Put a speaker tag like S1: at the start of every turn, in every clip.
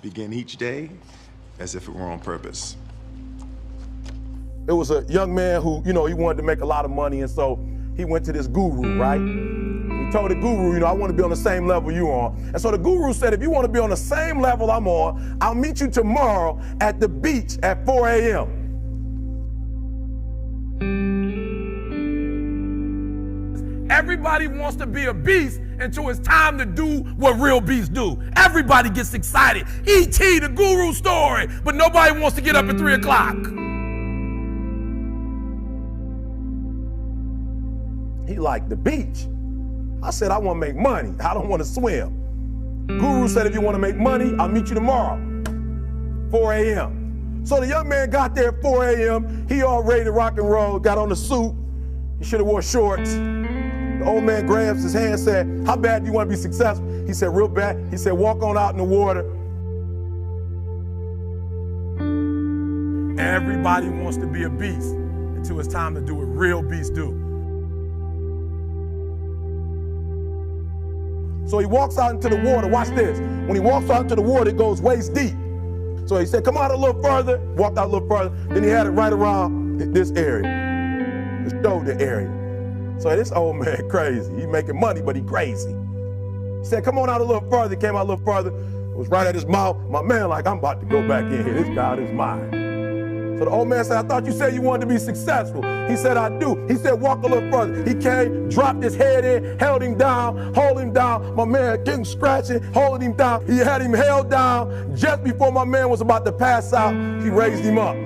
S1: Begin each day as if it were on purpose.
S2: It was a young man who, he wanted to make a lot of money, and so he went to this guru, right? He told the guru, I want to be on the same level you on. And so the guru said, if you want to be on the same level I'm on, I'll meet you tomorrow at the beach at 4 a.m. Everybody wants to be a beast until it's time to do what real beasts do. Everybody gets excited. E.T., the guru story, but nobody wants to get up at 3 o'clock. He liked the beach. I said, I want to make money. I don't want to swim. Guru said, if you want to make money, I'll meet you tomorrow, 4 a.m. So the young man got there at 4 a.m. He all ready to rock and roll, got on the suit. He should have wore shorts. The old man grabs his hand and said, how bad do you want to be successful? He said, real bad. He said, walk on out in the water. Everybody wants to be a beast until it's time to do what real beasts do. So he walks out into the water. Watch this. When he walks out into the water, it goes waist deep. So he said, come out a little further. Walked out a little further. Then he had it right around this area, the shoulder area. So this old man crazy. He making money, but he crazy. He said, come on out a little further. Came out a little further. It was right at his mouth. My man like, I'm about to go back in here. This God is mine. So the old man said, I thought you said you wanted to be successful. He said, I do. He said, walk a little further. He came, dropped his head in, held him down, hold him down. My man getting scratching, holding him down. He had him held down. Just before my man was about to pass out, he raised him up.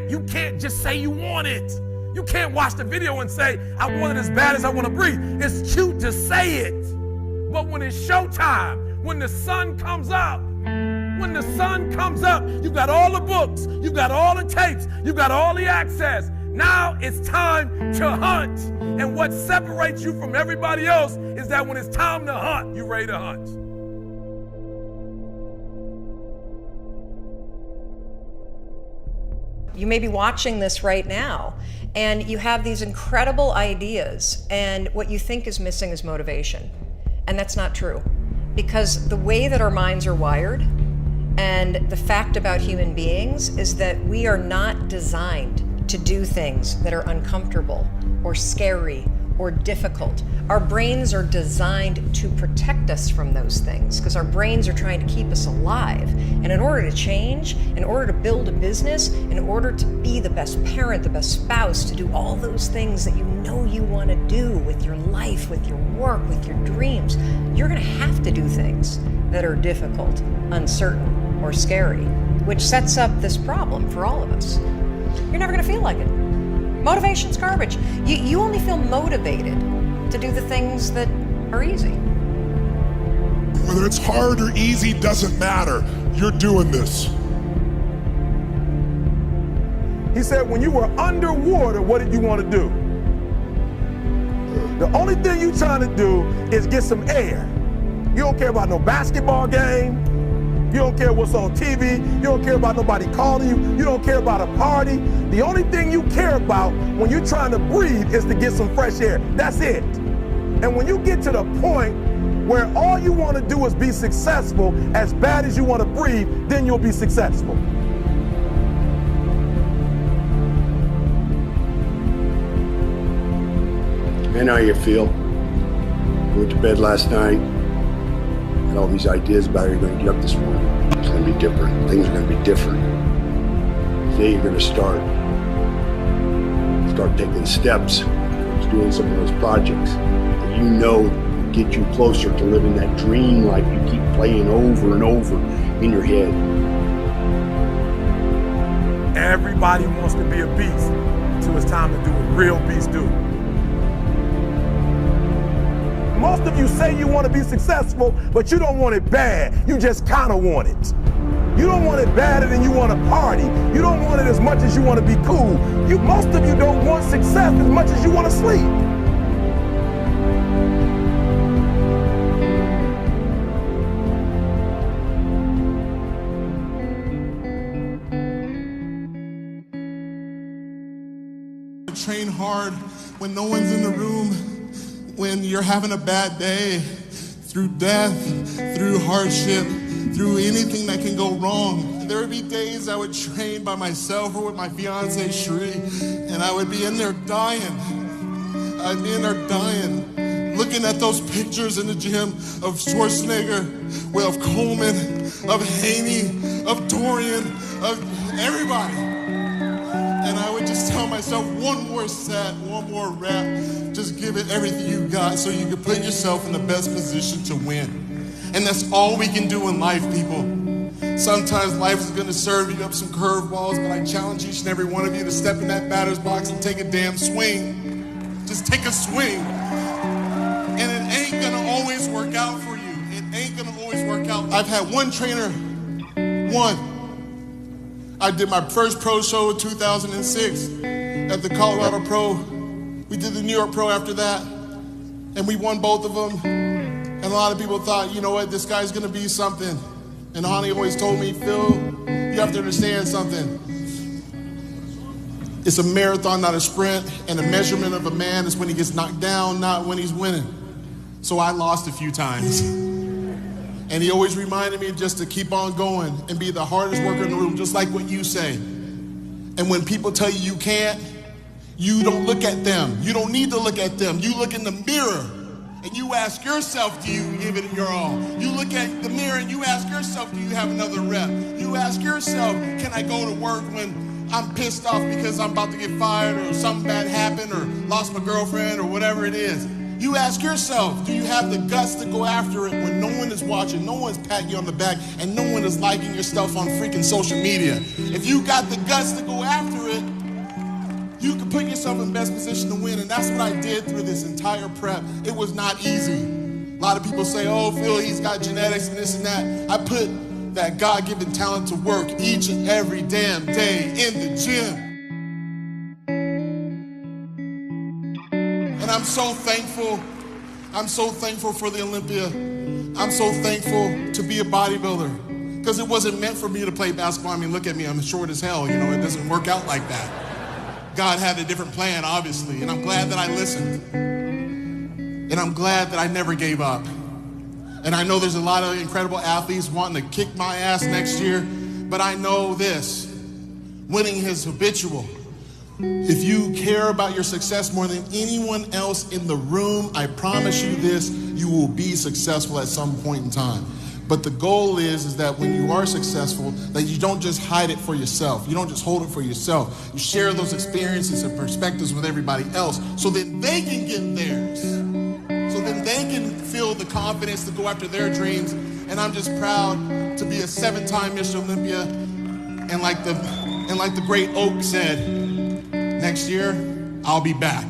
S2: You can't just say you want it. You can't watch the video and say, I want it as bad as I want to breathe. It's cute to say it. But when it's showtime, when the sun comes up, you've got all the books, you've got all the tapes, you've got all the access. Now it's time to hunt. And what separates you from everybody else is that when it's time to hunt, you're ready to hunt.
S3: You may be watching this right now, and you have these incredible ideas, and what you think is missing is motivation. And that's not true. Because the way that our minds are wired, and the fact about human beings, is that we are not designed to do things that are uncomfortable, or scary, or difficult. Our brains are designed to protect us from those things because our brains are trying to keep us alive. And in order to change, in order to build a business, in order to be the best parent, the best spouse, to do all those things that you know you want to do with your life, with your work, with your dreams, you're going to have to do things that are difficult, uncertain, or scary, which sets up this problem for all of us. You're never going to feel like it. Motivation's garbage. You only feel motivated to do the things that are easy.
S4: Whether it's hard or easy doesn't matter. You're doing this.
S2: He said, when you were underwater, what did you want to do? The only thing you're trying to do is get some air. You don't care about no basketball game. You don't care what's on TV. You don't care about nobody calling you. You don't care about a party. The only thing you care about when you're trying to breathe is to get some fresh air. That's it. And when you get to the point where all you want to do is be successful as bad as you want to breathe, then you'll be successful.
S5: I know how you feel. I went to bed last night. Had all these ideas about how you're going to get up this morning. It's going to be different. Things are going to be different. Today you're going to start taking steps towards doing some of those projects that you know get you closer to living that dream life you keep playing over and over in your head.
S2: Everybody wants to be a beast until it's time to do what real beasts do. Most of you say you want to be successful, but you don't want it bad. You just kind of want it. You don't want it badder than you want to party. You don't want it as much as you want to be cool. Most of you don't want success as much as you want to sleep.
S4: would train hard when no one's in the room, when you're having a bad day, through death, through hardship, through anything that can go wrong. There would be days I would train by myself or with my fiance, Sheree, and I would be in there dying. I'd be in there dying, looking at those pictures in the gym of Schwarzenegger, of Coleman, of Haney, of Dorian, of everybody. And I would just tell myself, one more set, one more rep, just give it everything you got so you can put yourself in the best position to win. And that's all we can do in life, people. Sometimes life is gonna serve you up some curveballs, but I challenge each and every one of you to step in that batter's box and take a damn swing. Just take a swing. And it ain't gonna always work out for you. It ain't gonna always work out. I've had one trainer, one. I did my first pro show in 2006 at the Colorado Pro. We did the New York Pro after that, and we won both of them. And a lot of people thought, you know what, this guy's gonna be something. And Hani always told me, Phil, you have to understand something. It's a marathon, not a sprint, and the measurement of a man is when he gets knocked down, not when he's winning. So I lost a few times. And he always reminded me just to keep on going and be the hardest worker in the room, just like what you say. And when people tell you you can't, you don't look at them. You don't need to look at them. You look in the mirror and you ask yourself, do you give it your all? You look at the mirror and you ask yourself, do you have another rep? You ask yourself, can I go to work when I'm pissed off because I'm about to get fired or something bad happened or lost my girlfriend or whatever it is? You ask yourself, do you have the guts to go after it when no one is watching, no one's patting you on the back, and no one is liking your stuff on freaking social media? If you got the guts to go after it, you can put yourself in the best position to win, and that's what I did through this entire prep. It was not easy. A lot of people say, oh, Phil, he's got genetics and this and that. I put that God-given talent to work each and every damn day in the gym. And I'm so thankful. I'm so thankful for the Olympia. I'm so thankful to be a bodybuilder because it wasn't meant for me to play basketball. I mean, look at me, I'm short as hell. You know, it doesn't work out like that. God had a different plan, obviously, and I'm glad that I listened. And I'm glad that I never gave up. And I know there's a lot of incredible athletes wanting to kick my ass next year, but I know this, winning is habitual. If you care about your success more than anyone else in the room, I promise you this, you will be successful at some point in time. But the goal is that when you are successful, that you don't just hide it for yourself. You don't just hold it for yourself. You share those experiences and perspectives with everybody else so that they can get theirs. So that they can feel the confidence to go after their dreams. And I'm just proud to be a 7-time Mr. Olympia. And like the great Oak said, next year, I'll be back.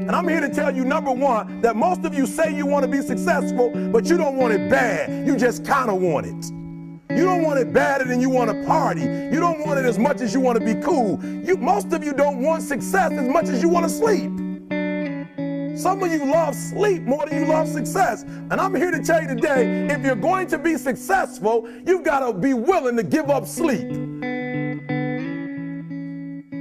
S2: And I'm here to tell you, number one, that most of you say you want to be successful, but you don't want it bad. You just kind of want it. You don't want it badder than you want to party. You don't want it as much as you want to be cool. Most of you don't want success as much as you want to sleep. Some of you love sleep more than you love success. And I'm here to tell you today, if you're going to be successful, you've got to be willing to give up sleep.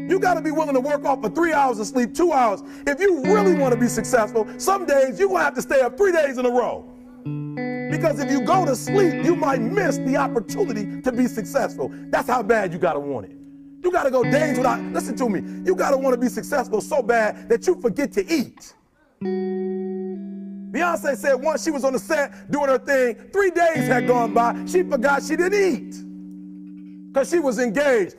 S2: You got to be willing to work off for 3 hours of sleep, 2 hours. If you really want to be successful, some days you're going to have to stay up 3 days in a row. Because if you go to sleep, you might miss the opportunity to be successful. That's how bad you got to want it. You got to go days without, listen to me, you got to want to be successful so bad that you forget to eat. Beyonce said once she was on the set doing her thing, 3 days had gone by, she forgot she didn't eat because she was engaged.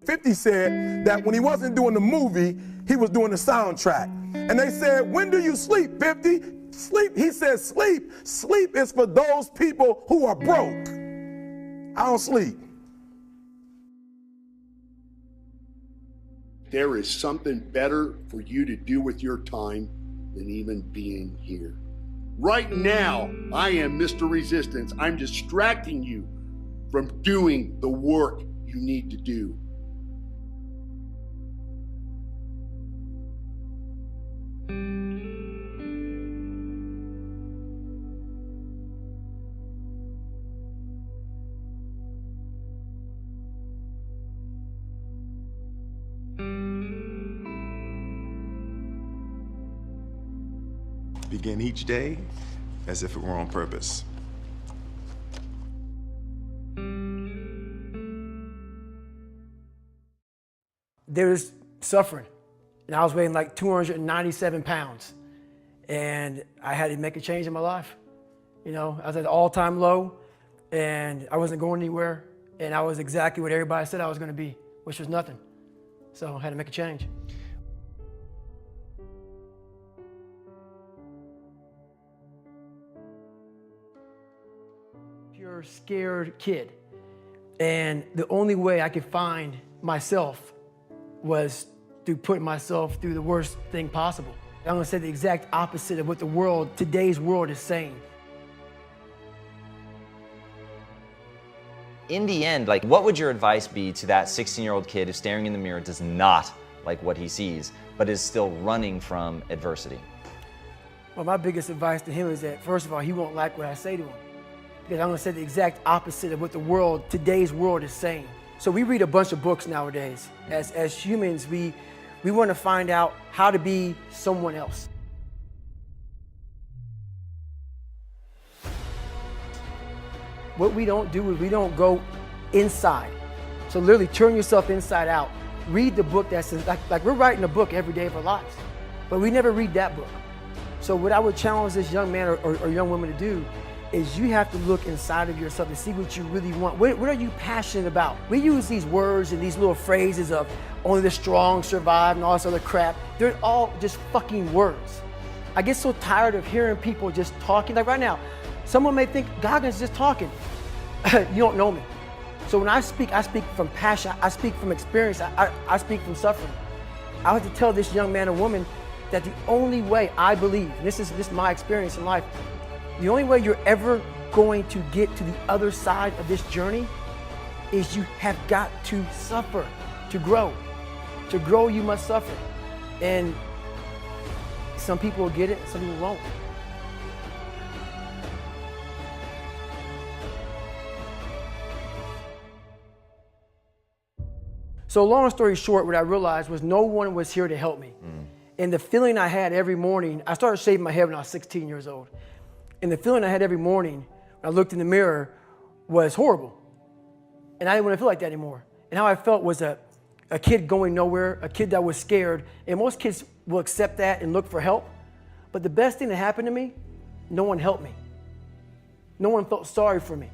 S2: Fifty said that when he wasn't doing the movie, he was doing the soundtrack. And they said, when do you sleep, 50? Sleep, he said, sleep. Sleep is for those people who are broke. I don't sleep.
S5: There is something better for you to do with your time than even being here. Right now, I am Mr. Resistance. I'm distracting you from doing the work you need to do.
S1: Begin each day as if it were on purpose.
S6: There was suffering, and I was weighing like 297 pounds, and I had to make a change in my life. You know, I was at an all-time low, and I wasn't going anywhere, and I was exactly what everybody said I was going to be, which was nothing. So I had to make a change. Pure scared kid, and the only way I could find myself was through putting myself through the worst thing possible. I'm gonna say the exact opposite of what the world, today's world, is saying.
S7: In the end, like, what would your advice be to that 16-year-old kid who's staring in the mirror, does not like what he sees, but is still running from adversity?
S6: Well, my biggest advice to him is that, first of all, he won't like what I say to him. Because I'm gonna say the exact opposite of what the world, today's world, is saying. So we read a bunch of books nowadays. As humans, we want to find out how to be someone else. What we don't do is we don't go inside. So literally turn yourself inside out. Read the book that says, like we're writing a book every day of our lives, but we never read that book. So what I would challenge this young man or young woman to do is you have to look inside of yourself to see what you really want. What are you passionate about? We use these words and these little phrases of only the strong survive and all this other crap. They're all just fucking words. I get so tired of hearing people just talking. Like right now, someone may think Goggins just talking. You don't know me. So when I speak from passion, I speak from experience, I speak from suffering. I have to tell this young man or woman that the only way I believe, and this is my experience in life, the only way you're ever going to get to the other side of this journey is you have got to suffer to grow. To grow, you must suffer. And some people will get it, some people won't. So long story short, what I realized was no one was here to help me. And the feeling I had every morning, I started shaving my head when I was 16 years old. And the feeling I had every morning when I looked in the mirror was horrible. And I didn't want to feel like that anymore. And how I felt was a kid going nowhere, a kid that was scared. And most kids will accept that and look for help. But the best thing that happened to me, no one helped me. No one felt sorry for me.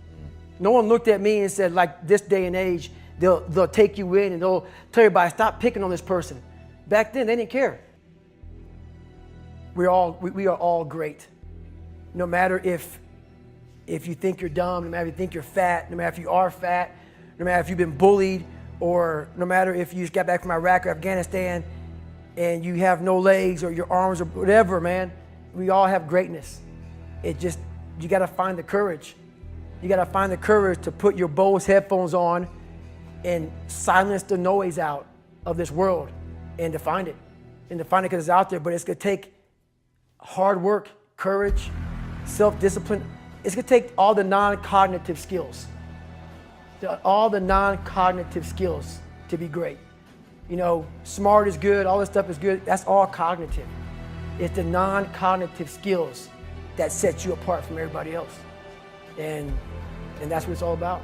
S6: No one looked at me and said, like this day and age, they'll take you in and they'll tell everybody, stop picking on this person. Back then, they didn't care. We are all great. No matter if you think you're dumb, no matter if you think you're fat, no matter if you are fat, no matter if you've been bullied, or no matter if you just got back from Iraq or Afghanistan and you have no legs or your arms or whatever, man, we all have greatness. You gotta find the courage. You gotta find the courage to put your Bose headphones on and silence the noise out of this world and to find it. And to find it because it's out there, but it's gonna take hard work, courage, self-discipline. It's gonna take all the non-cognitive skills. All the non-cognitive skills to be great. You know, smart is good, all this stuff is good, that's all cognitive. It's the non-cognitive skills that set you apart from everybody else. And that's what it's all about.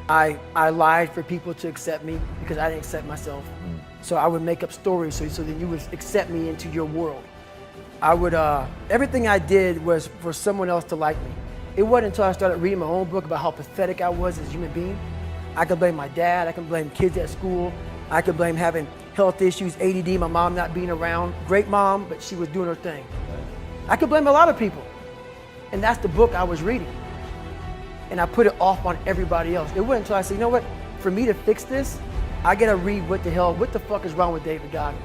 S6: I lied for people to accept me because I didn't accept myself. So I would make up stories so that you would accept me into your world. Everything I did was for someone else to like me. It wasn't until I started reading my own book about how pathetic I was as a human being. I could blame my dad, I could blame kids at school, I could blame having health issues, ADD, my mom not being around. Great mom, but she was doing her thing. I could blame a lot of people. And that's the book I was reading. And I put it off on everybody else. It wasn't until I said, you know what, for me to fix this, I gotta read what the fuck is wrong with David Goggins.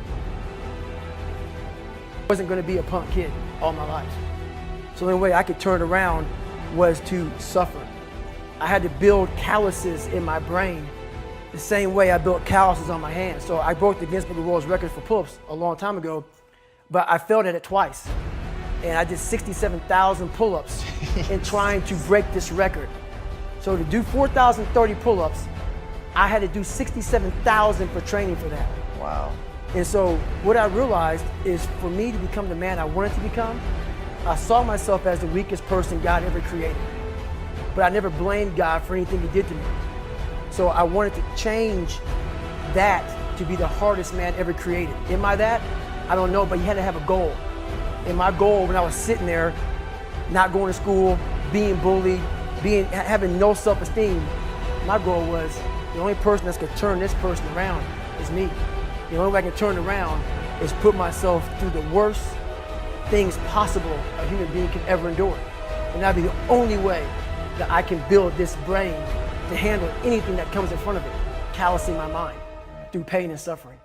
S6: I wasn't gonna be a punk kid all my life. So the only way I could turn it around was to suffer. I had to build calluses in my brain the same way I built calluses on my hands. So I broke the Guinness Book of World Records for pull-ups a long time ago, but I failed at it twice. And I did 67,000 pull-ups in trying to break this record. So to do 4,030 pull-ups, I had to do 67,000 for training for that.
S7: Wow.
S6: And so what I realized is for me to become the man I wanted to become, I saw myself as the weakest person God ever created. But I never blamed God for anything he did to me. So I wanted to change that to be the hardest man ever created. Am I that? I don't know, but you had to have a goal. And my goal when I was sitting there, not going to school, being bullied, having no self-esteem, my goal was the only person that's gonna turn this person around is me. The only way I can turn it around is put myself through the worst things possible a human being can ever endure. And that'd be the only way that I can build this brain to handle anything that comes in front of it, callousing my mind through pain and suffering.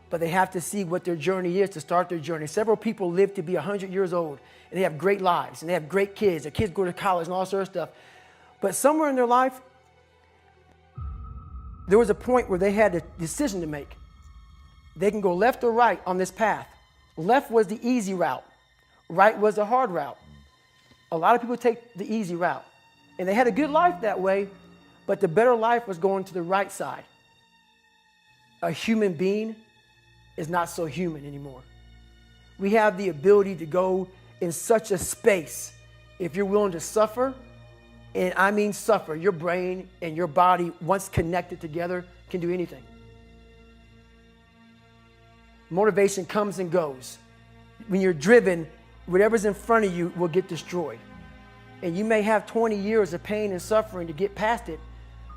S6: But they have to see what their journey is to start their journey. Several people live to be 100 years old, and they have great lives, and they have great kids. Their kids go to college and all sorts of stuff. But somewhere in their life, there was a point where they had a decision to make. They can go left or right on this path. Left was the easy route. Right was the hard route. A lot of people take the easy route. And they had a good life that way, but the better life was going to the right side. A human being is not so human anymore. We have the ability to go in such a space if you're willing to suffer, and I mean suffer. Your brain and your body, once connected together, can do anything. Motivation comes and goes. When you're driven, whatever's in front of you will get destroyed. And you may have 20 years of pain and suffering to get past it,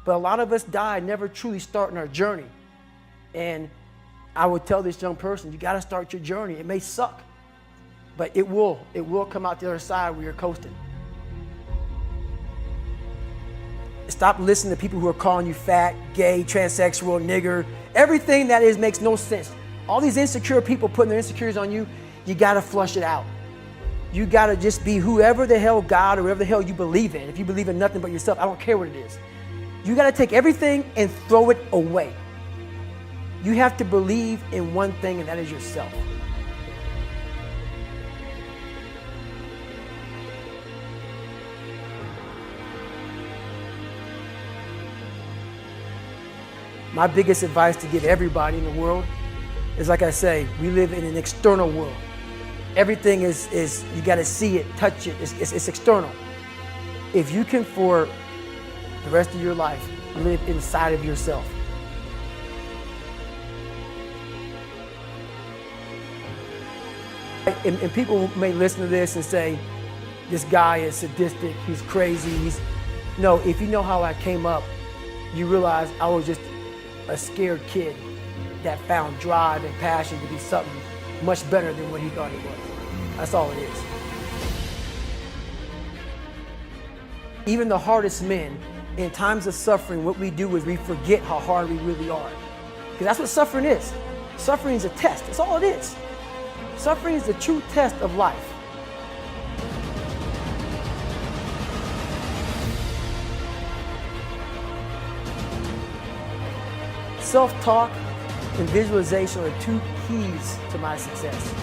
S6: but a lot of us die never truly starting our journey. And I would tell this young person, you gotta start your journey. It may suck, but it will come out the other side where you're coasting. Stop listening to people who are calling you fat, gay, transsexual, nigger. Everything that is makes no sense. All these insecure people putting their insecurities on you, you gotta flush it out. You gotta just be whoever the hell God or whatever the hell you believe in. If you believe in nothing but yourself, I don't care what it is. You gotta take everything and throw it away. You have to believe in one thing, and that is yourself. My biggest advice to give everybody in the world is, like I say, we live in an external world. Everything is you gotta see it, touch it, it's external. If you can, for the rest of your life, live inside of yourself, and people may listen to this and say, this guy is sadistic, he's crazy. No, if you know how I came up, you realize I was just a scared kid that found drive and passion to be something much better than what he thought he was. That's all it is. Even the hardest men, in times of suffering, what we do is we forget how hard we really are. Because that's what suffering is. Suffering is a test, that's all it is. Suffering is the true test of life. Self-talk and visualization are two keys to my success.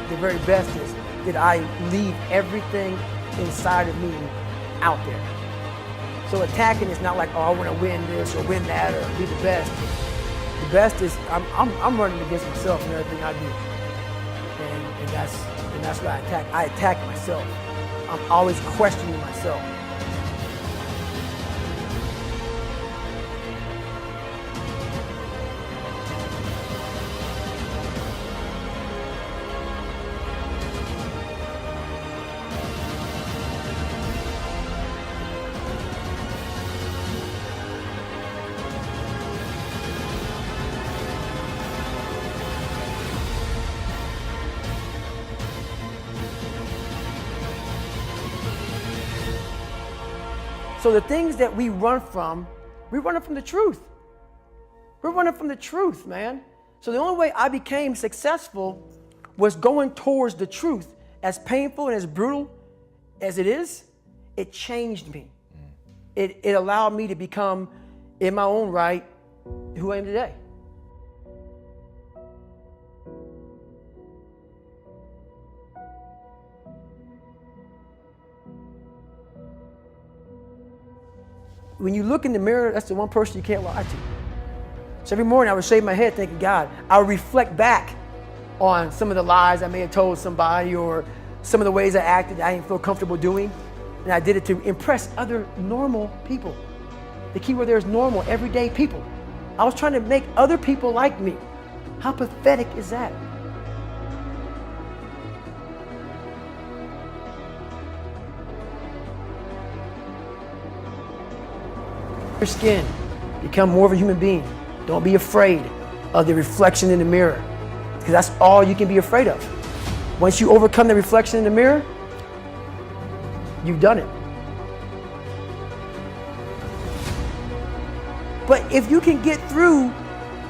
S6: The very best is that I leave everything inside of me out there. So attacking is not like, oh, I want to win this or win that or be the best. The best is I'm running against myself in everything I do, and that's what I attack. I attack myself. I'm always questioning myself. So the things that we run from the truth. We're running from the truth, man. So the only way I became successful was going towards the truth. As painful and as brutal as it is, it changed me. It allowed me to become, in my own right, who I am today. When you look in the mirror, that's the one person you can't lie to. So every morning I would shave my head thinking, God, I would reflect back on some of the lies I may have told somebody or some of the ways I acted I didn't feel comfortable doing. And I did it to impress other normal people. The key word there is normal, everyday people. I was trying to make other people like me. How pathetic is that? Your skin, become more of a human being. Don't be afraid of the reflection in the mirror, because that's all you can be afraid of. Once you overcome the reflection in the mirror, you've done it. But if you can get through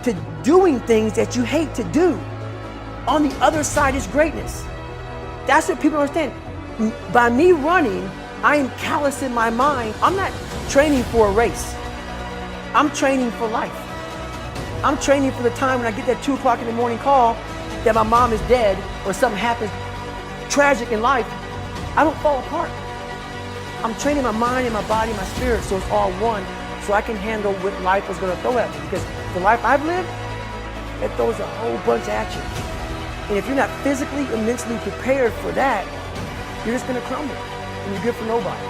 S6: to doing things that you hate to do, on the other side is greatness. That's what people understand. By me running, I am callous in my mind. I'm not training for a race. I'm training for life. I'm training for the time when I get that 2 o'clock in the morning call that my mom is dead or something happens tragic in life. I don't fall apart. I'm training my mind and my body and my spirit so it's all one, so I can handle what life is going to throw at me. Because the life I've lived, it throws a whole bunch at you. And if you're not physically and mentally prepared for that, you're just going to crumble and you're good for nobody.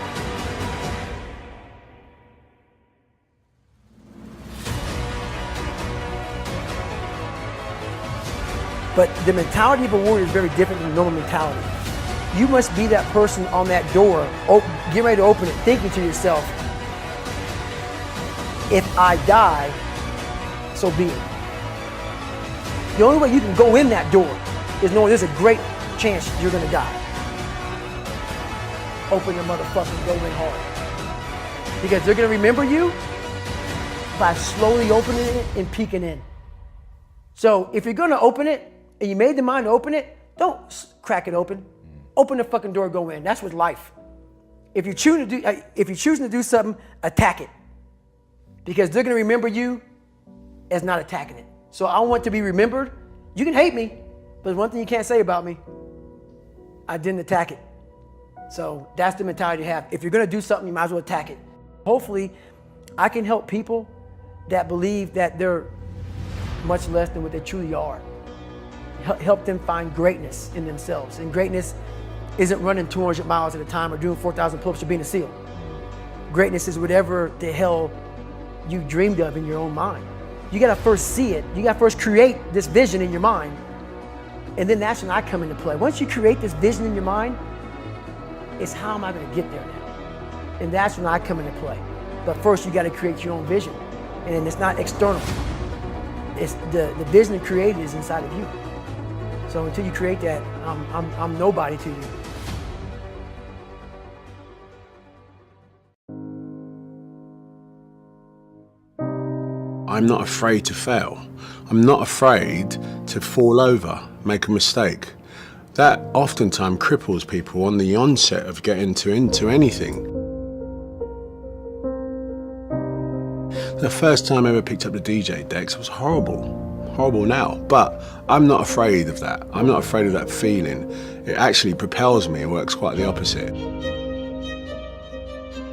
S6: But the mentality of a warrior is very different than the normal mentality. You must be that person on that door, get ready to open it, thinking to yourself, if I die, so be it. The only way you can go in that door is knowing there's a great chance you're gonna die. Open the motherfucking go in hard. Because they're gonna remember you by slowly opening it and peeking in. So if you're gonna open it, and you made the mind to open it, don't crack it open. Open the fucking door, go in. That's with life. If you're choosing to do something, attack it. Because they're gonna remember you as not attacking it. So I want to be remembered. You can hate me, but there's one thing you can't say about me. I didn't attack it. So that's the mentality to have. If you're gonna do something, you might as well attack it. Hopefully, I can help people that believe that they're much less than what they truly are. Help them find greatness in themselves. And greatness isn't running 200 miles at a time or doing 4,000 pull-ups or being a SEAL. Greatness is whatever the hell you dreamed of in your own mind. You gotta first see it. You gotta first create this vision in your mind. And then that's when I come into play. Once you create this vision in your mind, it's how am I gonna get there now? And that's when I come into play. But first you gotta create your own vision. And it's not external. It's the vision created is inside of you. So until you create that, I'm nobody to you.
S5: I'm not afraid to fail. I'm not afraid to fall over, make a mistake. That oftentimes cripples people on the onset of getting into anything. The first time I ever picked up the DJ decks was horrible now, but I'm not afraid of that. I'm not afraid of that feeling. It actually propels me and works quite the opposite.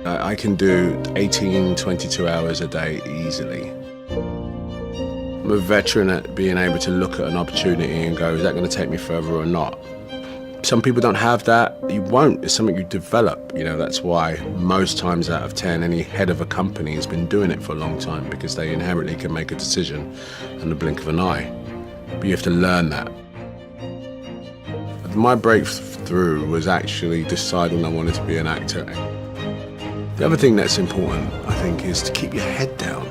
S5: I can do 18, 22 hours a day easily. I'm a veteran at being able to look at an opportunity and go, is that going to take me further or not? Some people don't have that. You won't. It's something you develop. You know, that's why most times out of 10, any head of a company has been doing it for a long time, because they inherently can make a decision in the blink of an eye. But you have to learn that. My breakthrough was actually deciding I wanted to be an actor. The other thing that's important, I think, is to keep your head down.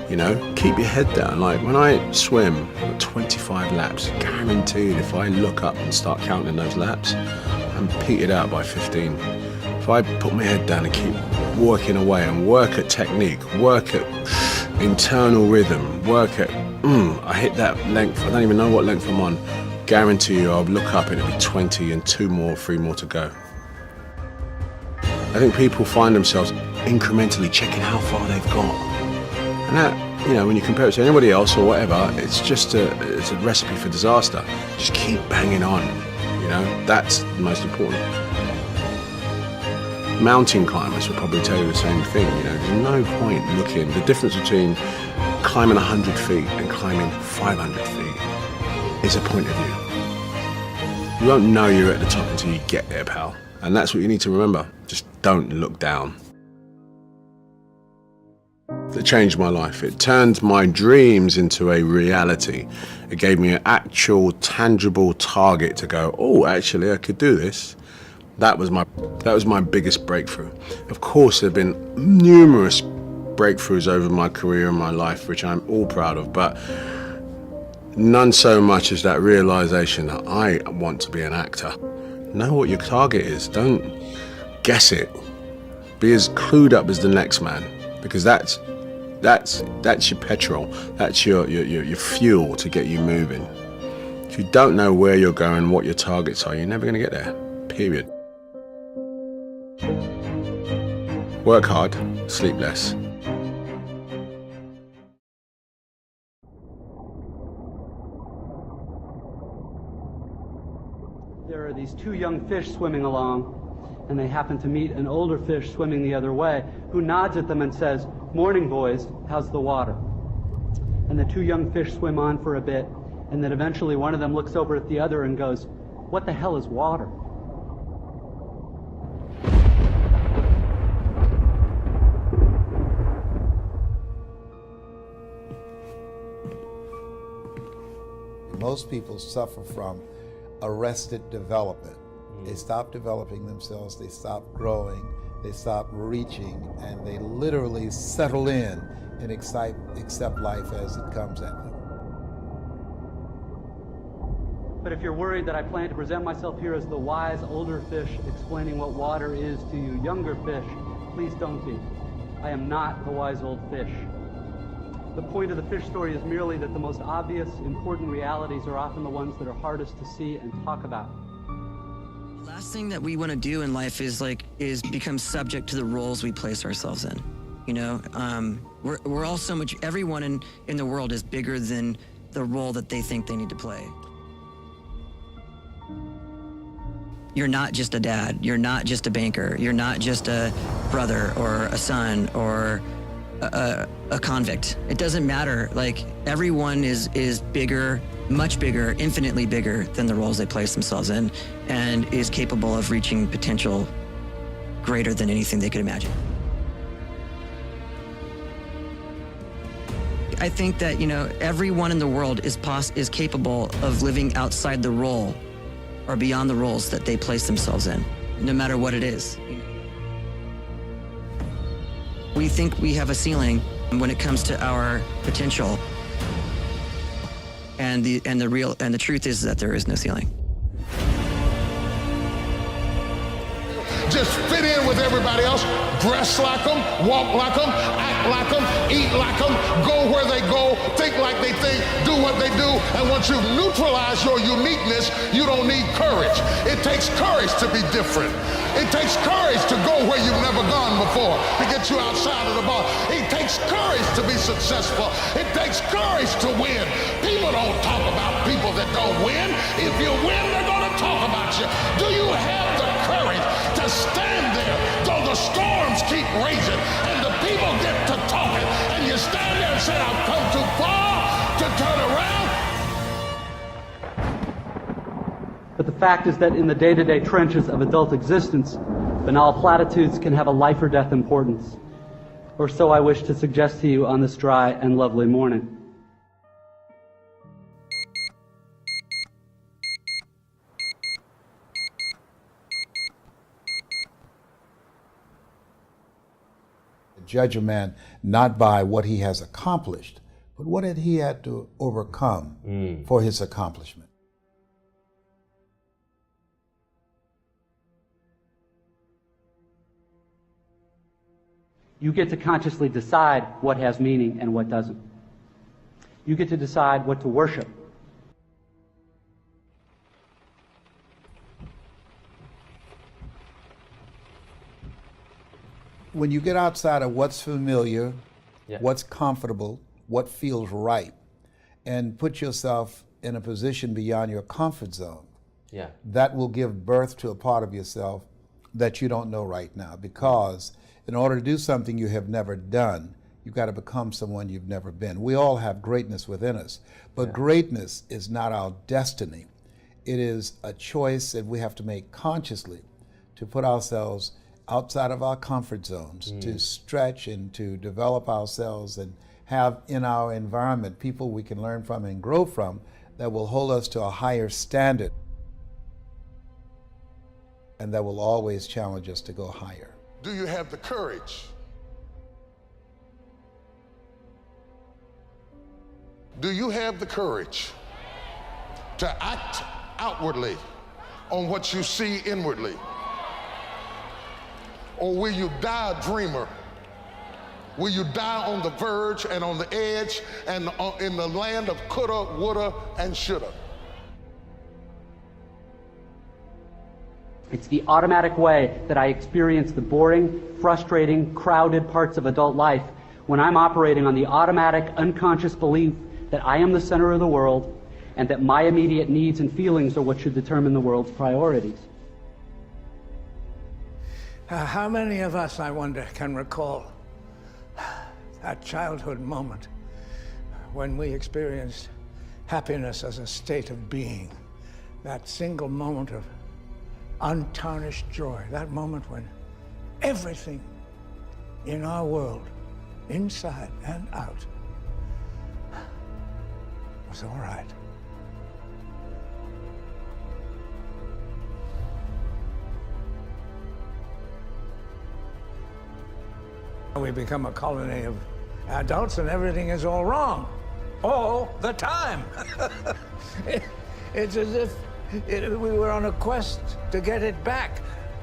S5: You know, keep your head down. Like when I swim 25 laps, guaranteed if I look up and start counting those laps, I'm petered out by 15. If I put my head down and keep working away and work at technique, work at internal rhythm, work at, I hit that length, I don't even know what length I'm on, guarantee you I'll look up and it'll be 20 and 3 more to go. I think people find themselves incrementally checking how far they've got. And that, you know, when you compare it to anybody else or whatever, it's just it's a recipe for disaster. Just keep banging on, you know, that's the most important. Mountain climbers will probably tell you the same thing, you know, there's no point looking. The difference between climbing 100 feet and climbing 500 feet is a point of view. You won't know you're at the top until you get there, pal. And that's what you need to remember. Just don't look down. It changed my life. It turned my dreams into a reality. It gave me an actual, tangible target to go, oh, actually, I could do this. That was my biggest breakthrough. Of course, there have been numerous breakthroughs over my career and my life, which I'm all proud of, but none so much as that realization that I want to be an actor. Know what your target is. Don't guess it. Be as clued up as the next man, because that's your petrol. That's your fuel to get you moving. If you don't know where you're going, what your targets are, you're never going to get there. Period. Work hard, sleep less.
S8: There are these two young fish swimming along, and they happen to meet an older fish swimming the other way, who nods at them and says, "Morning, boys, how's the water?" And the two young fish swim on for a bit, and then eventually one of them looks over at the other and goes, "What the hell is water?"
S9: Most people suffer from arrested development. They stop developing themselves, they stop growing, they stop reaching, and they literally settle in and accept life as it comes at them.
S8: But if you're worried that I plan to present myself here as the wise older fish explaining what water is to you younger fish, please don't be. I am not the wise old fish. The point of the fish story is merely that the most obvious, important realities are often the ones that are hardest to see and talk about.
S10: The last thing that we want to do in life is become subject to the roles we place ourselves in. You know, we're all so much, everyone in the world is bigger than the role that they think they need to play. You're not just a dad, you're not just a banker, you're not just a brother or a son or a convict. It doesn't matter. Like, everyone is bigger, much bigger, infinitely bigger than the roles they place themselves in, and is capable of reaching potential greater than anything they could imagine. I think that, you know, everyone in the world is capable of living outside the role or beyond the roles that they place themselves in, no matter what it is. We think we have a ceiling when it comes to our potential, and the truth is that there is no ceiling.
S4: Just fit in with everybody else, dress like them, walk like them, act like them, eat like them, go where they go, think like they think, do what they do. And once you've neutralized your uniqueness, you don't need courage. It takes courage to be different. It takes courage to go where you've never gone before, to get you outside of the box. It takes courage to be successful. It takes courage to win. People don't talk about people that don't win. If you win, they're going to talk about you. Do you have the courage to stand there though the storms keep raging and the people get to talking, and you stand there and say, "I've come too far to turn around"?
S8: But the fact is that in the day-to-day trenches of adult existence, banal platitudes can have a life or death importance. Or so I wish to suggest to you on this dry and lovely morning.
S9: Judge a man not by what he has accomplished, but what he had to overcome for his accomplishment.
S8: You get to consciously decide what has meaning and what doesn't. You get to decide what to worship.
S9: when you get outside of what's familiar,
S8: Yeah.
S9: what's comfortable, what feels right, and put yourself in a position beyond your comfort zone,
S8: Yeah.
S9: that will give birth to a part of yourself that you don't know right now. Because in order to do something you have never done, you've got to become someone you've never been. We all have greatness within us, but greatness is not our destiny. It is a choice that we have to make consciously to put ourselves outside of our comfort zones, to stretch and to develop ourselves and have in our environment people we can learn from and grow from that will hold us to a higher standard and that will always challenge us to go higher.
S11: Do you have the courage? Do you have the courage to act outwardly on what you see inwardly? Or will you die a dreamer? Will you die on the verge and on the edge and in the land of coulda, woulda, and shoulda?
S8: It's the automatic way that I experience the boring, frustrating, crowded parts of adult life when I'm operating on the automatic, unconscious belief that I am the center of the world and that my immediate needs and feelings are what should determine the world's priorities.
S12: How many of us, I wonder, can recall that childhood moment when we experienced happiness as a state of being, that single moment of untarnished joy, that moment when everything in our world, inside and out, was all right. We become a colony of adults and everything is all wrong, all the time. It's as if we were on a quest to get it back,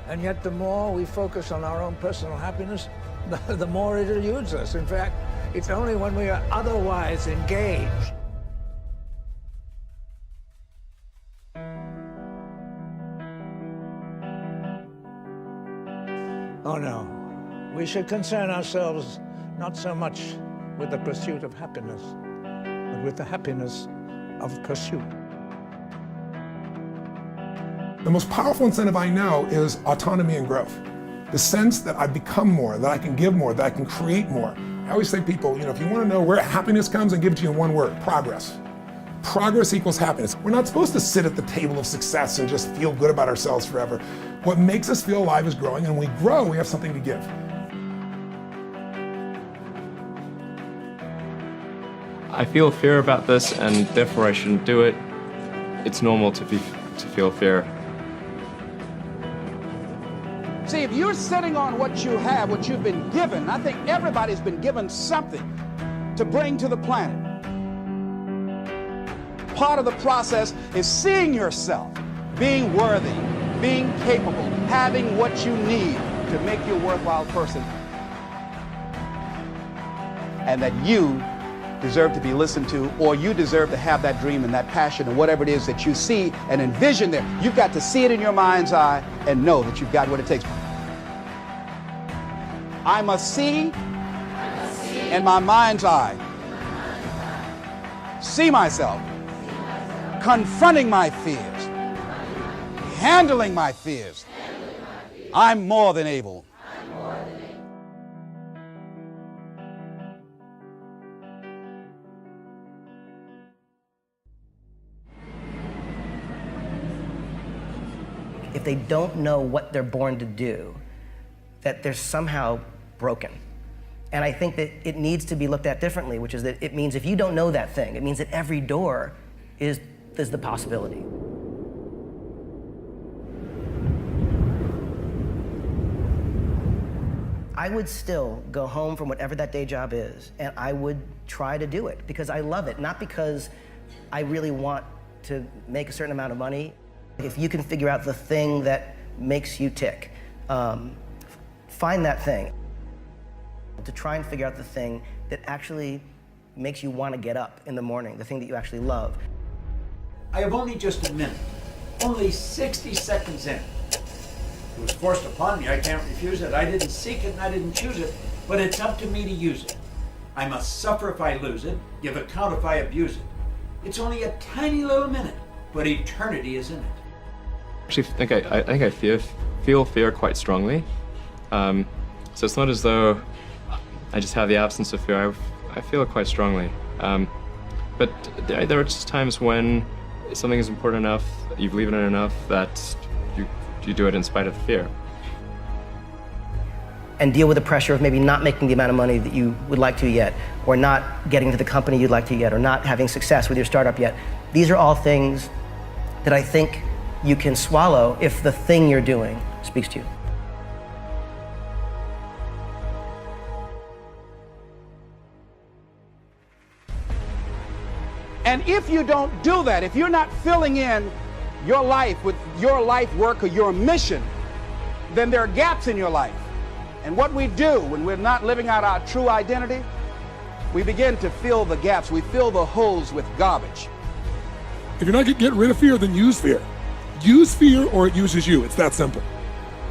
S12: and yet the more we focus on our own personal happiness, the more it eludes us. In fact, it's only when we are otherwise engaged. Oh no. We should concern ourselves not so much with the pursuit of happiness, but with the happiness of pursuit.
S13: The most powerful incentive I know is autonomy and growth. The sense that I become more, that I can give more, that I can create more. I always say to people, if you want to know where happiness comes, and give it to you in one word: progress. Progress equals happiness. We're not supposed to sit at the table of success and just feel good about ourselves forever. What makes us feel alive is growing, and when we grow, we have something to give.
S14: I feel fear about this, and therefore I shouldn't do it. It's normal to feel fear.
S15: See, if you're sitting on what you have, what you've been given, I think everybody's been given something to bring to the planet. Part of the process is seeing yourself, being worthy, being capable, having what you need to make you a worthwhile person. And that you deserve to be listened to, or you deserve to have that dream and that passion and whatever it is that you see and envision there. You've got to see it in your mind's eye and know that you've got what it takes. I must see in my mind's eye, see myself, confronting my fears, handling my fears. I'm more than able.
S16: If they don't know what they're born to do, that they're somehow broken. And I think that it needs to be looked at differently, which is that it means if you don't know that thing, it means that every door is the possibility. I would still go home from whatever that day job is, and I would try to do it because I love it, not because I really want to make a certain amount of money. If you can figure out the thing that makes you tick, find that thing. To try and figure out the thing that actually makes you want to get up in the morning, the thing that you actually love.
S17: I have only just a minute, only 60 seconds in. It was forced upon me. I can't refuse it. I didn't seek it and I didn't choose it, but it's up to me to use it. I must suffer if I lose it, give account if I abuse it. It's only a tiny little minute, but eternity is in it.
S14: Actually, I think I feel fear quite strongly. So it's not as though I just have the absence of fear. I feel it quite strongly. But there are just times when something is important enough, you believe in it enough, that you do it in spite of the fear.
S16: And deal with the pressure of maybe not making the amount of money that you would like to yet, or not getting to the company you'd like to yet, or not having success with your startup yet. These are all things that I think you can swallow if the thing you're doing speaks to you.
S15: And if you don't do that, if you're not filling in your life with your life work or your mission, then there are gaps in your life. And what we do when we're not living out our true identity, we begin to fill the gaps. We fill the holes with garbage.
S13: If you're not getting rid of fear, then use fear. Use fear or it uses you. It's that simple.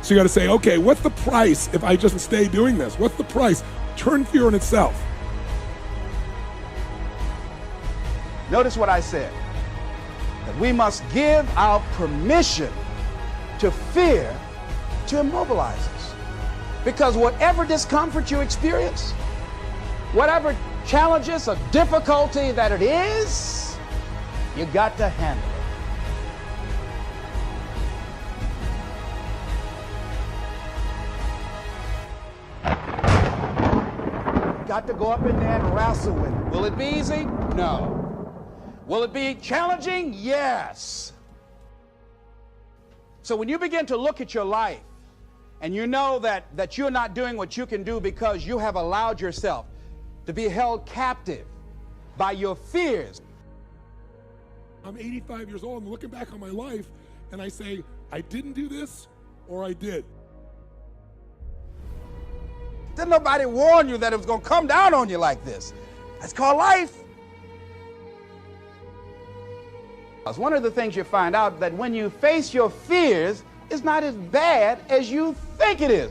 S13: So you got to say, okay, what's the price if I just stay doing this? What's the price? Turn fear on itself.
S15: Notice what I said, that we must give our permission to fear to immobilize us. Because whatever discomfort you experience, whatever challenges or difficulty that it is, you got to handle it. Got to go up in there and wrestle with it. Will it be easy? No. Will it be challenging? Yes. So when you begin to look at your life and you know that you're not doing what you can do because you have allowed yourself to be held captive by your fears.
S13: I'm 85 years old, I'm looking back on my life and I say, I didn't do this or I did.
S15: Didn't nobody warn you that it was going to come down on you like this? That's called life. One of the things you find out that when you face your fears, it's not as bad as you think it is.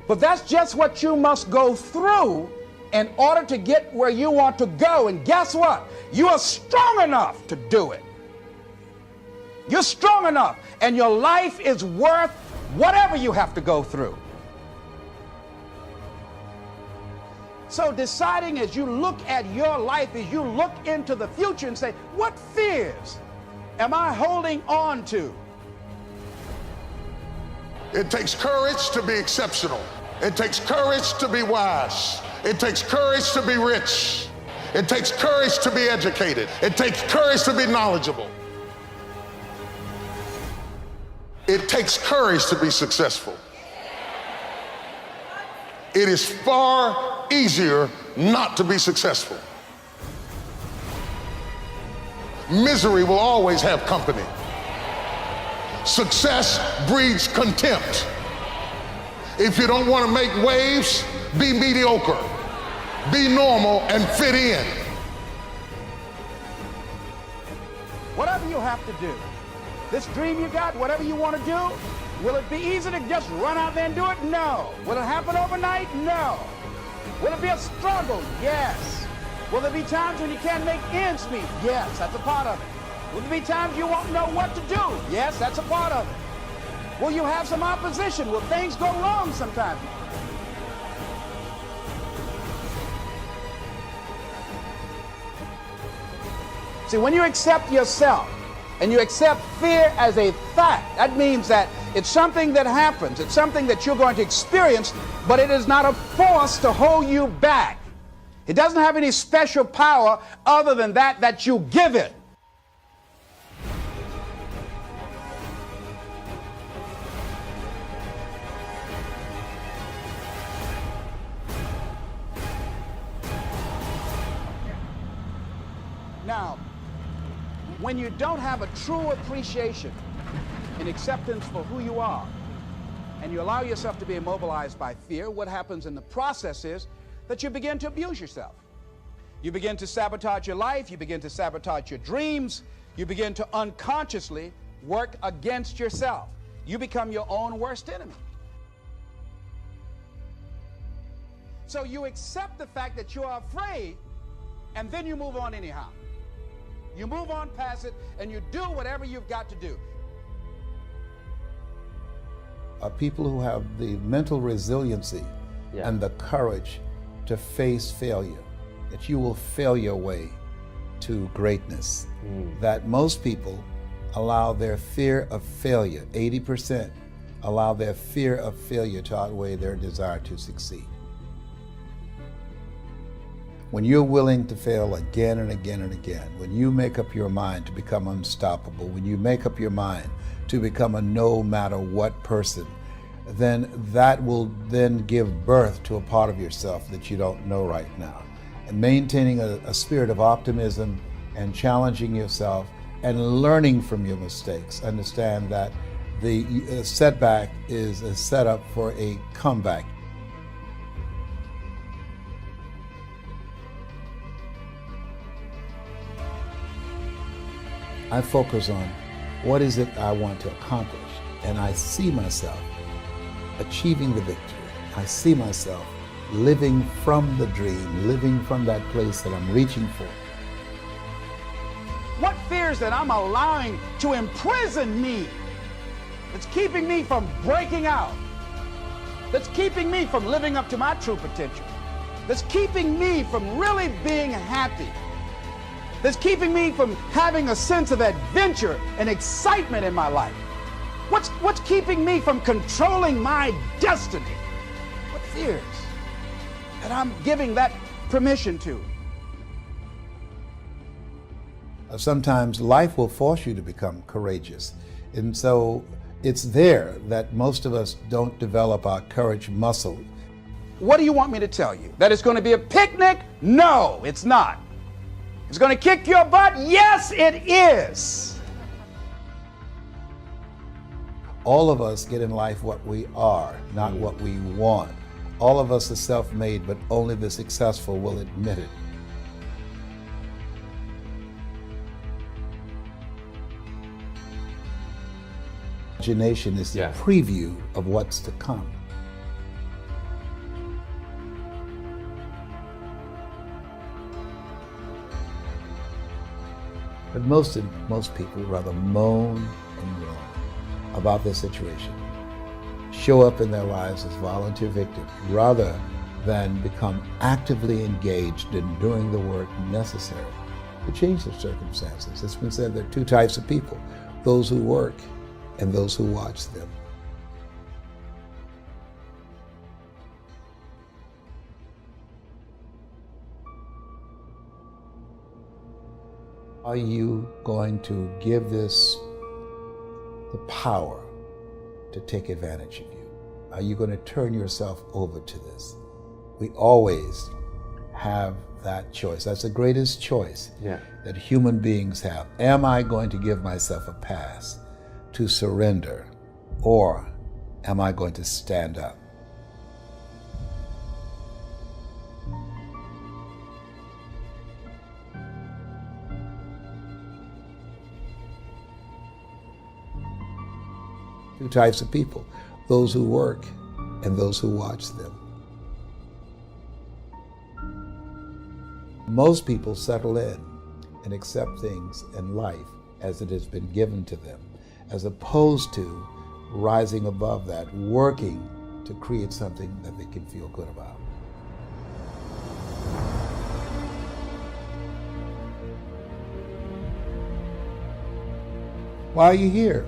S15: But that's just what you must go through in order to get where you want to go. And guess what? You are strong enough to do it. You're strong enough, and your life is worth whatever you have to go through. So deciding as you look at your life, as you look into the future and say, what fears am I holding on to?
S11: It takes courage to be exceptional. It takes courage to be wise. It takes courage to be rich. It takes courage to be educated. It takes courage to be knowledgeable. It takes courage to be successful. It is far easier not to be successful. Misery will always have company. Success breeds contempt. If you don't want to make waves, be mediocre. Be normal and fit in.
S15: Whatever you have to do, this dream you got, whatever you want to do, will it be easy to just run out there and do it? No. Will it happen overnight? No. Will it be a struggle? Yes. Will there be times when you can't make ends meet? Yes, that's a part of it. Will there be times you won't know what to do? Yes, that's a part of it. Will you have some opposition? Will things go wrong sometimes? See, when you accept yourself and you accept fear as a fact, that means that it's something that happens. It's something that you're going to experience, but it is not a force to hold you back. It doesn't have any special power other than that you give it. Now, when you don't have a true appreciation and acceptance for who you are, and you allow yourself to be immobilized by fear, what happens in the process is that you begin to abuse yourself. You begin to sabotage your life, you begin to sabotage your dreams, you begin to unconsciously work against yourself. you become your own worst enemy. So you accept the fact that you are afraid, and then you move on anyhow. You move on past it, and you do whatever you've got to do.
S9: Are people who have the mental resiliency and the courage to face failure, that you will fail your way to greatness. That most people allow their fear of failure, 80%, allow their fear of failure to outweigh their desire to succeed. When you're willing to fail again and again and again, when you make up your mind to become unstoppable, when you make up your mind to become a no matter what person, then that will then give birth to a part of yourself that you don't know right now. And maintaining a spirit of optimism and challenging yourself and learning from your mistakes. Understand that the setback is a setup for a comeback. I focus on what is it I want to accomplish, and I see myself achieving the victory. I see myself living from the dream, living from that place that I'm reaching for.
S15: What fears that I'm allowing to imprison me, that's keeping me from breaking out, that's keeping me from living up to my true potential, that's keeping me from really being happy, that's keeping me from having a sense of adventure and excitement in my life? What's keeping me from controlling my destiny? What fears that I'm giving that permission to?
S9: Sometimes life will force you to become courageous. And so it's there that most of us don't develop our courage muscle.
S15: What do you want me to tell you? That it's going to be a picnic? No, it's not. It's going to kick your butt? Yes, it is.
S9: All of us get in life what we are, not what we want. All of us are self-made, but only the successful will admit it. Imagination is the preview of what's to come. But most people rather moan and groan about their situation, show up in their lives as volunteer victims rather than become actively engaged in doing the work necessary to change their circumstances. It's been said there are two types of people, those who work and those who watch them. Are you going to give this the power to take advantage of you? Are you going to turn yourself over to this? We always have that choice. That's the greatest choice that human beings have. Am I going to give myself a pass to surrender, or am I going to stand up? Two types of people, those who work and those who watch them. Most people settle in and accept things in life as it has been given to them, as opposed to rising above that, working to create something that they can feel good about. Why are you here?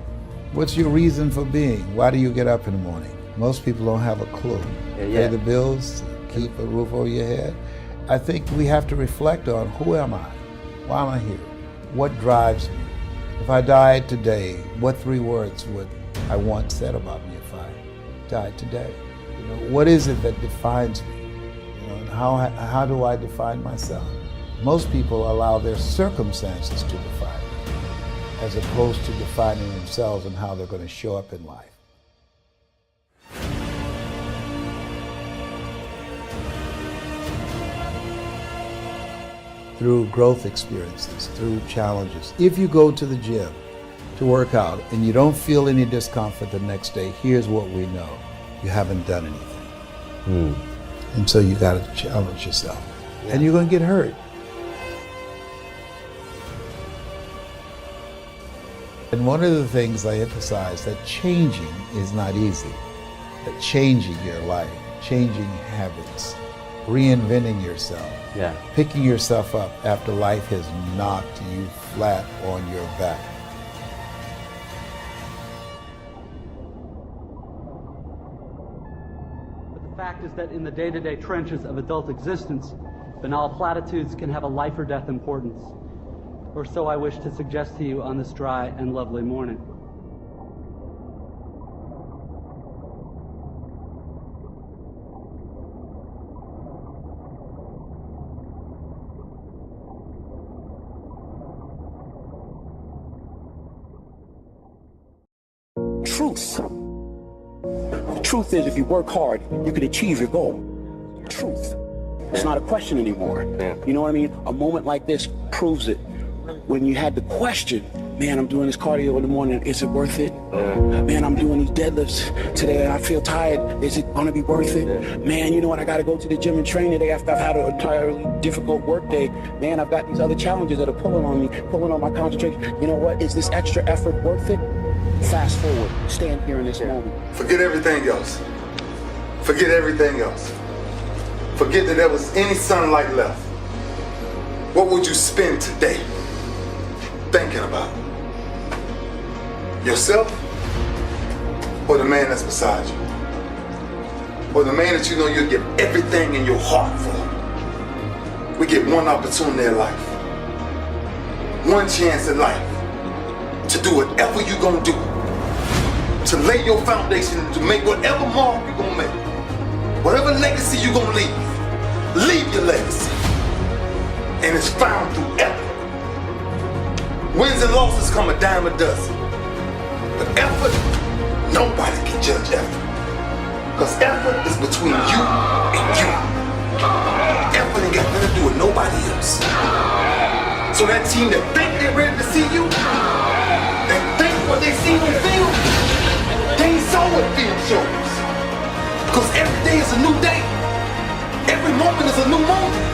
S9: What's your reason for being? Why do you get up in the morning? Most people don't have a clue. Pay the bills, keep a roof over your head. I think we have to reflect on, who am I? Why am I here? What drives me? If I died today, what 3 words would I want said about me if I died today? You know, what is it that defines me? You know, and how do I define myself? Most people allow their circumstances to define them, as opposed to defining themselves and how they're going to show up in life. Through growth experiences, through challenges. If you go to the gym, to work out and you don't feel any discomfort the next day, here's what we know. You haven't done anything. And so you got to challenge yourself. And you're going to get hurt. And one of the things I emphasize that changing is not easy. That changing your life, changing habits, reinventing yourself, picking yourself up after life has knocked you flat on your back.
S8: But the fact is that in the day-to-day trenches of adult existence, banal platitudes can have a life or death importance. Or so I wish to suggest to you on this dry and lovely morning.
S18: Truth. The truth is, if you work hard, you can achieve your goal. Truth. It's not a question anymore. You know what I mean? A moment like this proves it. When you had the question, man, I'm doing this cardio in the morning, is it worth it? Man, I'm doing these deadlifts today and I feel tired, is it gonna be worth it? Man, you know what, I gotta go to the gym and train today after I've had an entirely difficult work day. Man, I've got these other challenges that are pulling on me, pulling on my concentration. You know what, is this extra effort worth it? Fast forward, stand here in this moment.
S19: Forget everything else. Forget everything else. Forget that there was any sunlight left. What would you spend today thinking about? Yourself or the man that's beside you? Or the man that you know you'll give everything in your heart for? We get one opportunity in life, one chance in life to do whatever you're gonna do, to lay your foundation, to make whatever mark you're gonna make, whatever legacy you're gonna leave your legacy. And it's found through effort. Wins and losses come a dime a dozen. But effort, nobody can judge effort. Because effort is between you and you. Effort ain't got nothing to do with nobody else. So that team that think they're ready to see you, they think what they see on film, they ain't saw what film shows. Because every day is a new day. Every moment is a new moment.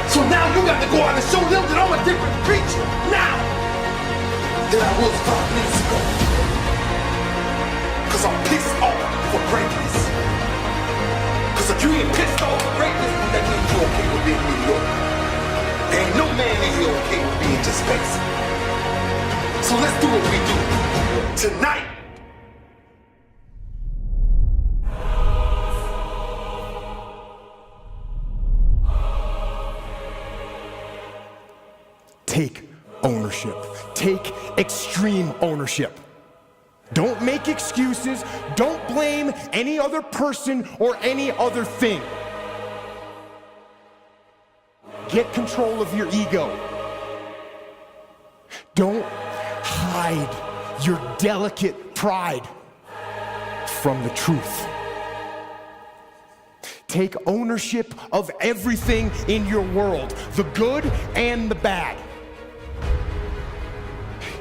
S19: So now you got to go out and show them that I'm a different creature now than I was 5 minutes ago. Cause I'm pissed off for greatness. Cause if you ain't pissed off for greatness, that means you're okay with being mediocre. There ain't no man in here okay with being just basic. So let's do what we do tonight.
S20: Take ownership. Take extreme ownership. Don't make excuses. Don't blame any other person or any other thing. Get control of your ego. Don't hide your delicate pride from the truth. Take ownership of everything in your world, the good and the bad.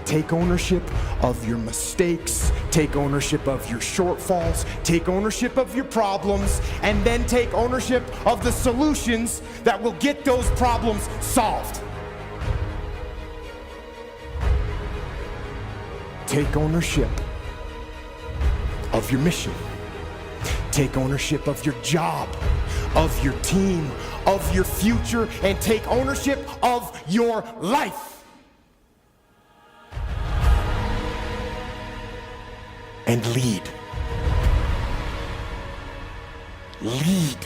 S20: Take ownership of your mistakes, take ownership of your shortfalls, take ownership of your problems, and then take ownership of the solutions that will get those problems solved. Take ownership of your mission. Take ownership of your job, of your team, of your future, and take ownership of your life. And lead. Lead.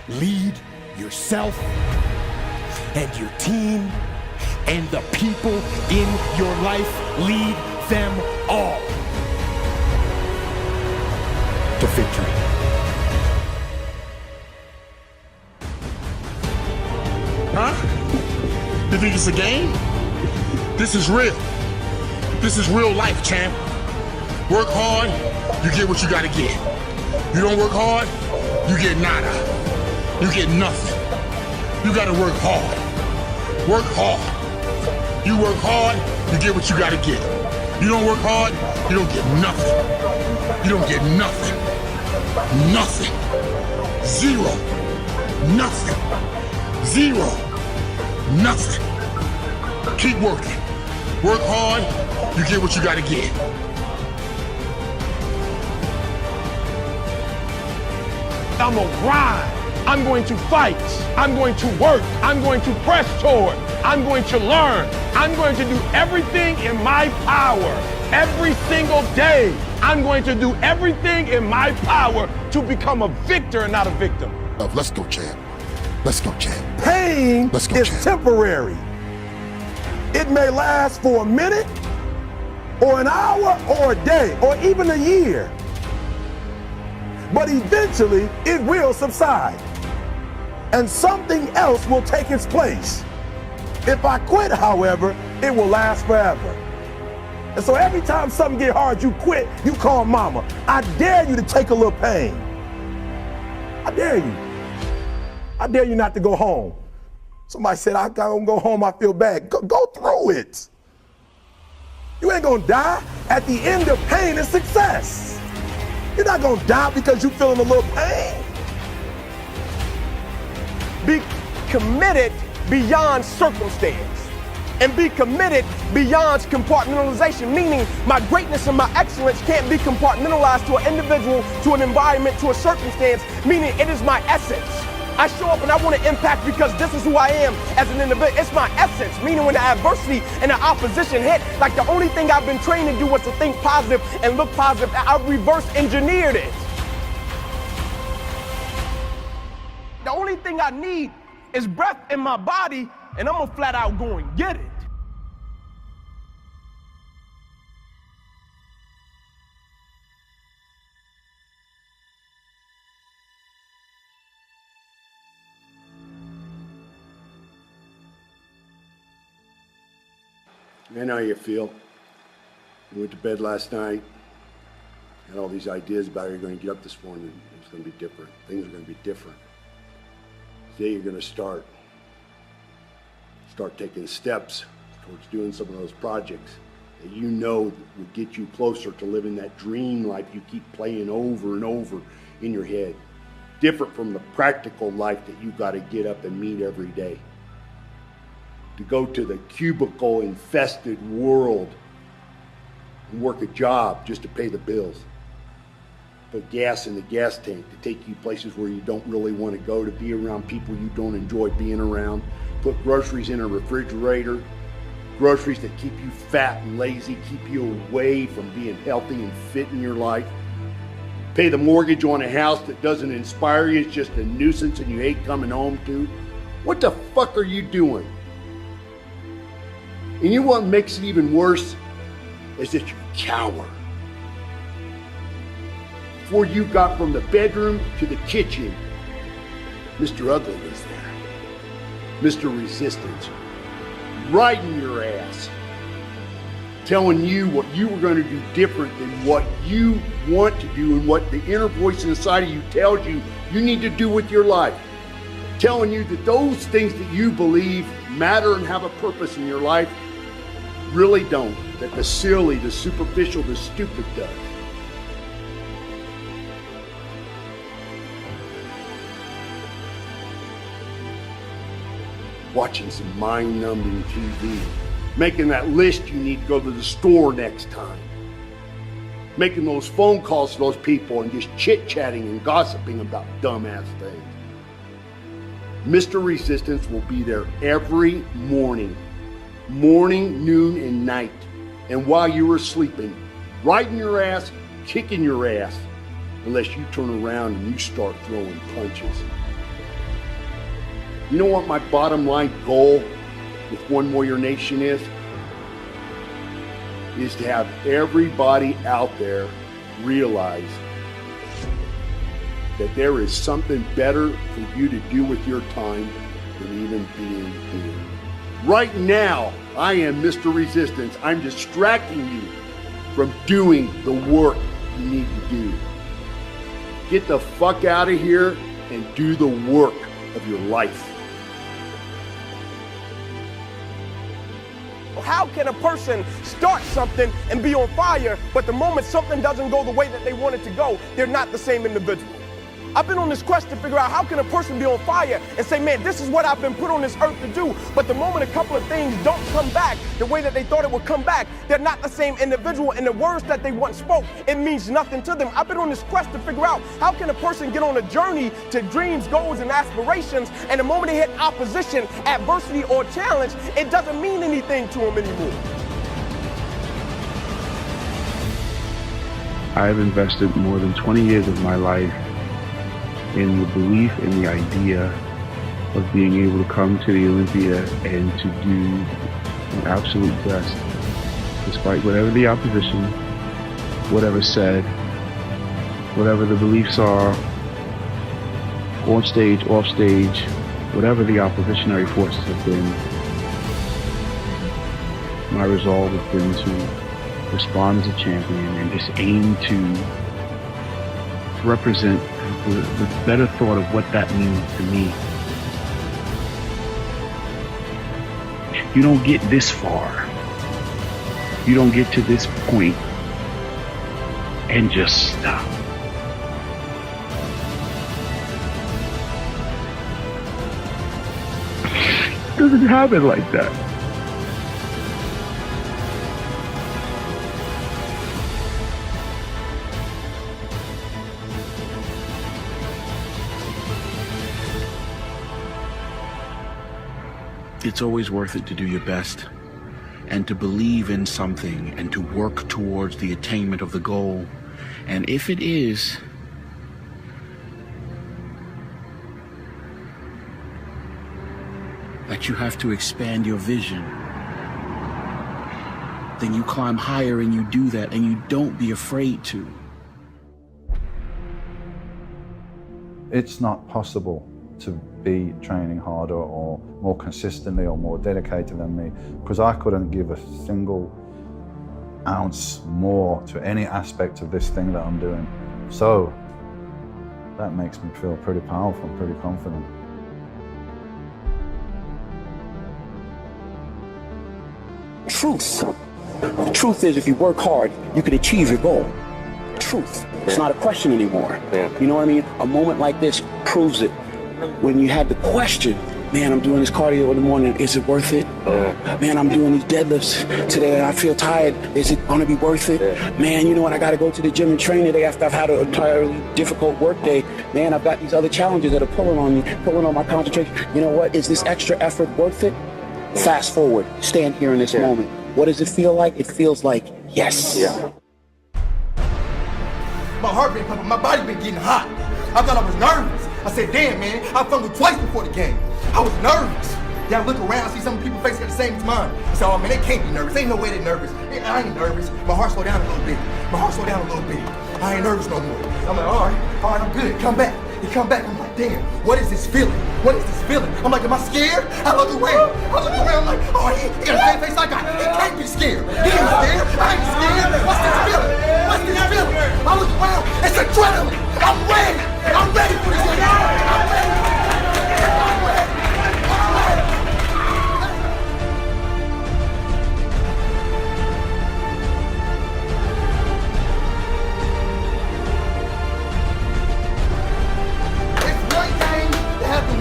S20: Lead yourself and your team and the people in your life. Lead them all to victory.
S11: Huh? You think it's a game? This is real. This is real life, champ. Work hard, you get what you gotta get. You don't work hard, you get nada. You get nothing. You gotta work hard. Work hard. You work hard, you get what you gotta get. You don't work hard, you don't get nothing. You don't get nothing. Nothing. Zero. Nothing. Zero. Nothing. Keep working. Work hard, you get what you gotta get.
S2: I'm gonna grind. I'm going to fight. I'm going to work. I'm going to press toward. I'm going to learn. I'm going to do everything in my power. Every single day, I'm going to do everything in my power to become a victor and not a victim.
S11: Let's go, champ. Let's go, champ.
S2: Pain
S11: Let's go,
S2: is
S11: champ.
S2: temporary. It may last for a minute, or an hour, or a day, or even a year. But eventually, it will subside. And something else will take its place. If I quit, however, it will last forever. And so every time something get hard, you quit, you call mama. I dare you to take a little pain. I dare you. I dare you not to go home. Somebody said, I gotta go home, I feel bad. Go through it. You ain't gonna die. At the end of pain is success. You're not gonna die because you're feeling a little pain.
S20: Be committed beyond circumstance. And be committed beyond compartmentalization, meaning my greatness and my excellence can't be compartmentalized to an individual, to an environment, to a circumstance, meaning it is my essence. I show up and I want to impact because this is who I am as an individual. It's my essence, meaning when the adversity and the opposition hit, like the only thing I've been trained to do was to think positive and look positive. I reverse engineered it. The only thing I need is breath in my body, and I'm gonna flat out go and get it.
S5: I know how you feel. You went to bed last night, had all these ideas about how you're going to get up this morning. It's going to be different. Things are going to be different. Today you're going to start taking steps towards doing some of those projects that you know would get you closer to living that dream life you keep playing over and over in your head. Different from the practical life that you got to get up and meet every day. To go to the cubicle-infested world and work a job just to pay the bills. Put gas in the gas tank to take you places where you don't really want to go, to be around people you don't enjoy being around. Put groceries in a refrigerator, groceries that keep you fat and lazy, keep you away from being healthy and fit in your life. Pay the mortgage on a house that doesn't inspire you, it's just a nuisance and you hate coming home to. What the fuck are you doing? And you know what makes it even worse? Is that you cower. Before you got from the bedroom to the kitchen, Mr. Ugly was there. Mr. Resistance, right in your ass, telling you what you were going to do different than what you want to do and what the inner voice inside of you tells you you need to do with your life. Telling you that those things that you believe matter and have a purpose in your life really don't. That the silly, the superficial, the stupid does. Watching some mind-numbing TV. Making that list you need to go to the store next time. Making those phone calls to those people and just chit-chatting and gossiping about dumbass things. Mr. Resistance will be there every morning. Morning, noon, and night. And while you were sleeping, riding your ass, kicking your ass, unless you turn around and you start throwing punches. You know what my bottom line goal with One Warrior Nation is? Is to have everybody out there realize that there is something better for you to do with your time than even being here. Right now, I am Mr. Resistance. I'm distracting you from doing the work you need to do. Get the fuck out of here and do the work of your life.
S21: How can a person start something and be on fire, but the moment something doesn't go the way that they want it to go, they're not the same individual? I've been on this quest to figure out how can a person be on fire and say, man, this is what I've been put on this earth to do. But the moment a couple of things don't come back the way that they thought it would come back, they're not the same individual. And the words that they once spoke, it means nothing to them. I've been on this quest to figure out how can a person get on a journey to dreams, goals, and aspirations, and the moment they hit opposition, adversity, or challenge, it doesn't mean anything to them anymore.
S22: I've invested more than 20 years of my life in the belief in the idea of being able to come to the Olympia and to do an absolute best, despite whatever the opposition, whatever said, whatever the beliefs are, on stage, off stage, whatever the oppositionary forces have been. My resolve has been to respond as a champion and just aim to represent the better thought of what that means to me. You don't get this far. You don't get to this point and just stop. It doesn't happen like that. It's always worth it to do your best and to believe in something and to work towards the attainment of the goal. And if it is that you have to expand your vision, then you climb higher and you do that, and you don't be afraid to.
S23: It's not possible to be training harder or more consistently or more dedicated than me, because I couldn't give a single ounce more to any aspect of this thing that I'm doing. So that makes me feel pretty powerful, pretty confident.
S18: Truth. The truth is, if you work hard, you can achieve your goal. Truth. It's not a question anymore. You know what I mean? A moment like this proves it. When you had the question, man, I'm doing this cardio in the morning, is it worth it? Man, I'm doing these deadlifts today and I feel tired, is it gonna be worth it? Man, you know what, I gotta go to the gym and train today after I've had an entirely difficult work day. Man, I've got these other challenges that are pulling on me, pulling on my concentration. You know what, is this extra effort worth it? Fast forward, stand here in this moment. What does it feel like? It feels like yes.
S24: My heart been pumping, my body been getting hot. I thought I was nervous. I said, damn, man, I fumbled twice before the game. I was nervous. Then I look around, see some people's faces got the same as mine. I said, oh man, they can't be nervous. Ain't no way they're nervous. I ain't nervous. My heart slowed down a little bit. I ain't nervous no more. I'm like, all right, I'm good. Come back. He come back, I'm like, damn, what is this feeling? I'm like, am I scared? I look around, I'm like, oh, he got the same face I got. He can't be scared. He ain't scared. I ain't scared. What's this feeling? I look around, it's adrenaline. I'm ready for this thing. I'm ready.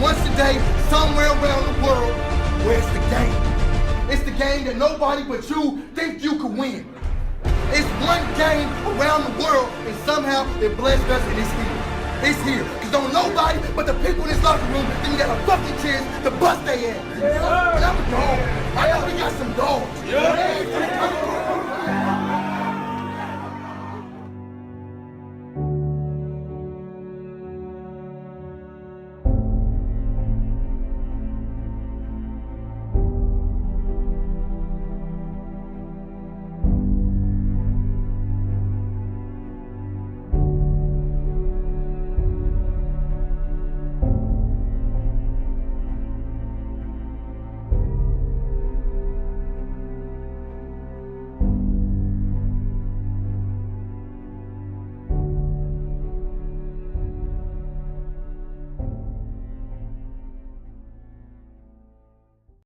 S24: Once a day, somewhere around the world, where it's the game. It's the game that nobody but you think you could win. It's one game around the world, and somehow it blessed us, and it's here. It's here. Because don't nobody but the people in this locker room think you got a fucking chance to bust their ass.